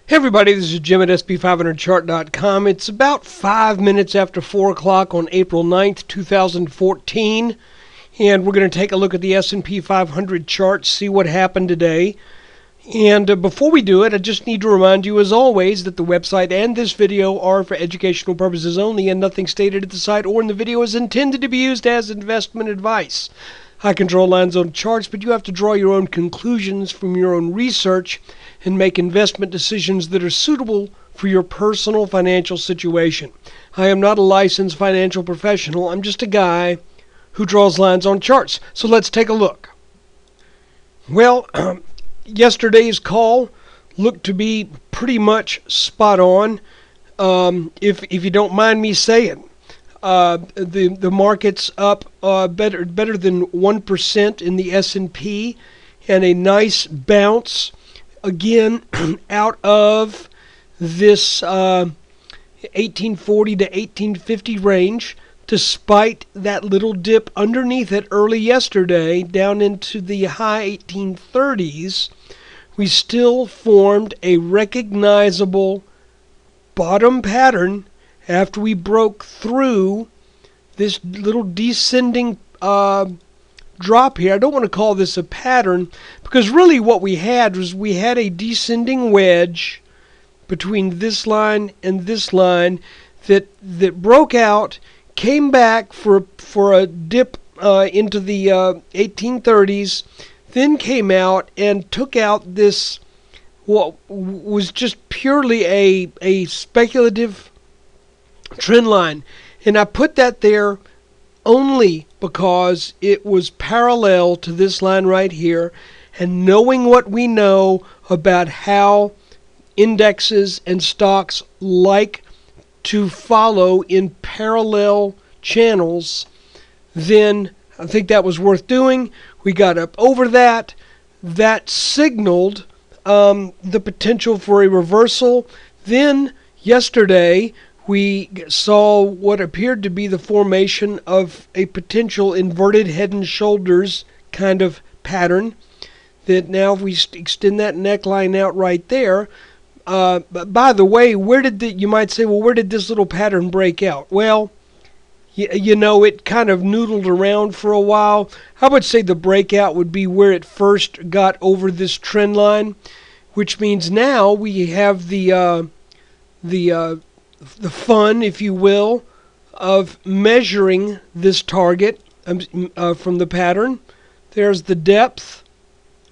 Hey everybody, this is Jim at SP500chart.com. It's about 5 minutes after 4 o'clock on April 9th, 2014. And we're going to take a look at the S&P 500 chart, see what happened today. And before we do it, I just need to remind you, as always, that the website and this video are for educational purposes only, and nothing stated at the site or in the video is intended to be used as investment advice. I can draw lines on charts, but you have to draw your own conclusions from your own research and make investment decisions that are suitable for your personal financial situation. I am not a licensed financial professional. I'm just a guy who draws lines on charts. So let's take a look. Well, yesterday's call looked to be pretty much spot on, if you don't mind me saying. The market's up better than 1% in the S&P, and a nice bounce again out of this 1840 to 1850 range, despite that little dip underneath it early yesterday down into the high 1830s. We still formed a recognizable bottom pattern after we broke through this little descending drop here. I don't want to call this a pattern, because really what we had was a descending wedge between this line and this line that broke out, came back for a dip into the 1830s, then came out and took out this what was just purely a speculative trend line. And I put that there only because it was parallel to this line right here, and knowing what we know about how indexes and stocks like to follow in parallel channels, then I think that was worth doing. We got up over that. That signaled the potential for a reversal. Then yesterday we saw what appeared to be the formation of a potential inverted head and shoulders kind of pattern. That now if we extend that neckline out right there. But by the way, you might say, well, where did this little pattern break out? Well, you know, it kind of noodled around for a while. I would say the breakout would be where it first got over this trend line, which means now we have the fun, if you will, of measuring this target from the pattern. There's the depth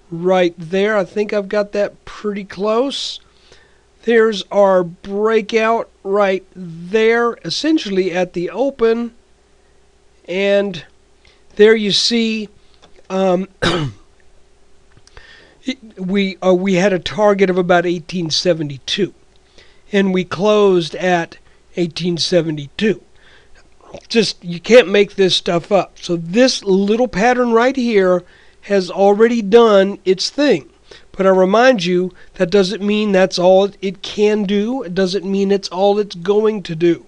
right there. I think I've got that pretty close. There's our breakout right there, essentially at the open. And there you see we had a target of about 1872. And we closed at 1872. Just, you can't make this stuff up. So this little pattern right here has already done its thing. But I remind you, that doesn't mean that's all it can do. It doesn't mean it's all it's going to do.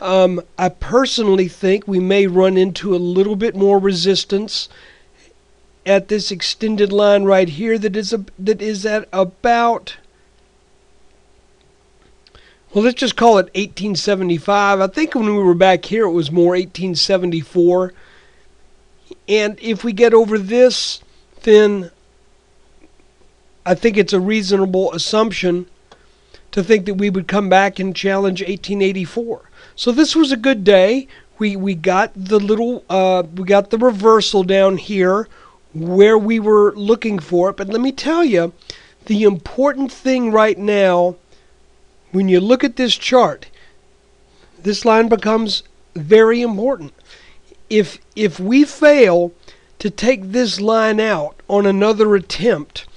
I personally think we may run into a little bit more resistance at this extended line right here that is at about, well, let's just call it 1875. I think when we were back here it was more 1874. And if we get over this, then I think it's a reasonable assumption to think that we would come back and challenge 1884. So this was a good day. We got the reversal down here where we were looking for it. But let me tell you, the important thing right now, when you look at this chart, this line becomes very important. If we fail to take this line out on another attempt,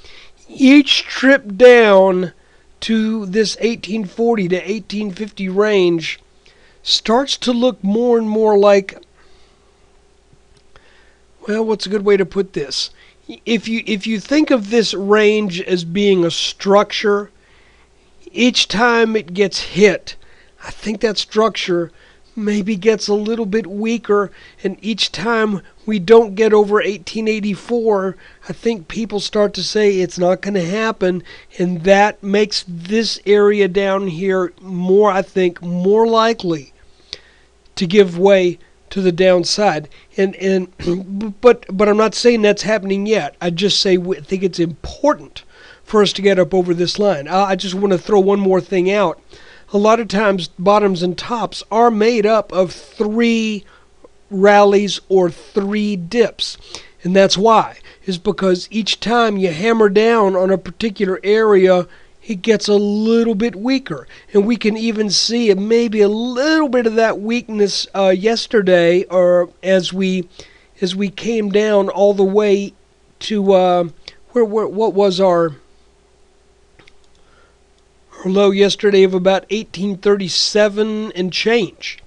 each trip down to this 1840 to 1850 range starts to look more and more like, well, what's a good way to put this? If you think of this range as being a structure, each time it gets hit, I think that structure maybe gets a little bit weaker, and each time we don't get over 1884, I think people start to say it's not going to happen, and that makes this area down here more, I think, more likely to give way to the downside. But I'm not saying that's happening yet. I just say I think it's important for us to get up over this line. I just want to throw one more thing out. A lot of times bottoms and tops are made up of 3 rallies or 3 dips. And that's why. Is because each time you hammer down on a particular area, it gets a little bit weaker. And we can even see maybe a little bit of that weakness yesterday, or as we came down all the way to what was our low yesterday of about 1837 and change.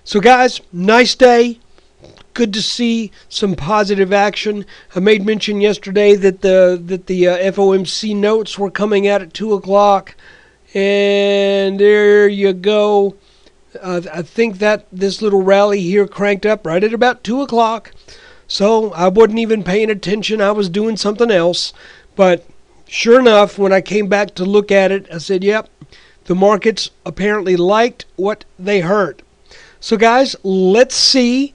So guys, nice day. Good to see some positive action. I made mention yesterday that the FOMC notes were coming out at 2 o'clock, and there you go. I think that this little rally here cranked up right at about 2 o'clock. So I wasn't even paying attention. I was doing something else, but sure enough, when I came back to look at it, I said, yep, the markets apparently liked what they heard. So guys, let's see.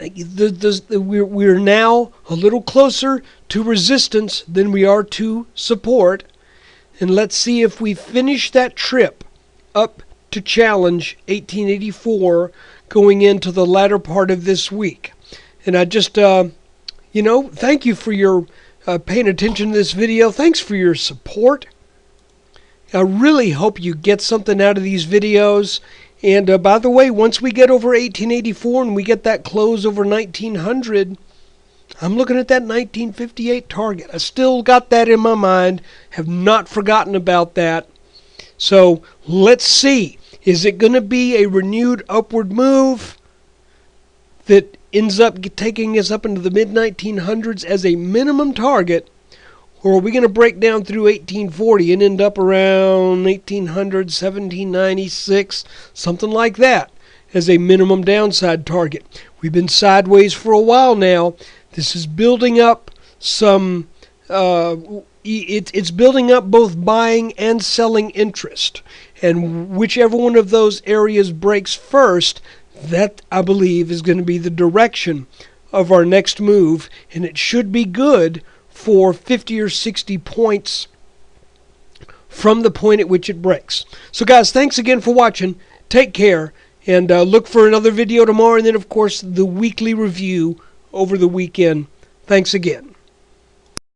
We're now a little closer to resistance than we are to support. And let's see if we finish that trip up to challenge 1884 going into the latter part of this week. And I just, thank you for your paying attention to this video. Thanks for your support. I really hope you get something out of these videos. And by the way, once we get over 1884 and we get that close over 1900, I'm looking at that 1958 target. I still got that in my mind. Have not forgotten about that. So let's see. Is it going to be a renewed upward move that ends up taking us up into the mid-1900s as a minimum target, or are we going to break down through 1840 and end up around 1800, 1796, something like that, as a minimum downside target? We've been sideways for a while now. This is building up some, it's building up both buying and selling interest. And whichever one of those areas breaks first, that, I believe, is going to be the direction of our next move, and it should be good for 50 or 60 points from the point at which it breaks. So guys, thanks again for watching. Take care, and look for another video tomorrow, and then, of course, the weekly review over the weekend. Thanks again.